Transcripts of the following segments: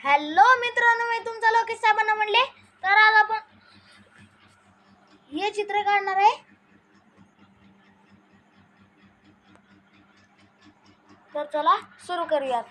Hello मित्रांनो, मी तुमचा लोकेश साहेबांना म्हणले. तर आज आपण हे चित्र काढणार आहे. तर चला सुरू करूयात.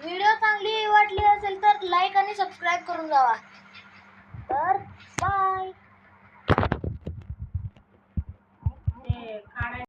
व्हिडिओ चांगली वाटली असेल तर लाईक आणि सबस्क्राईब करून जावा.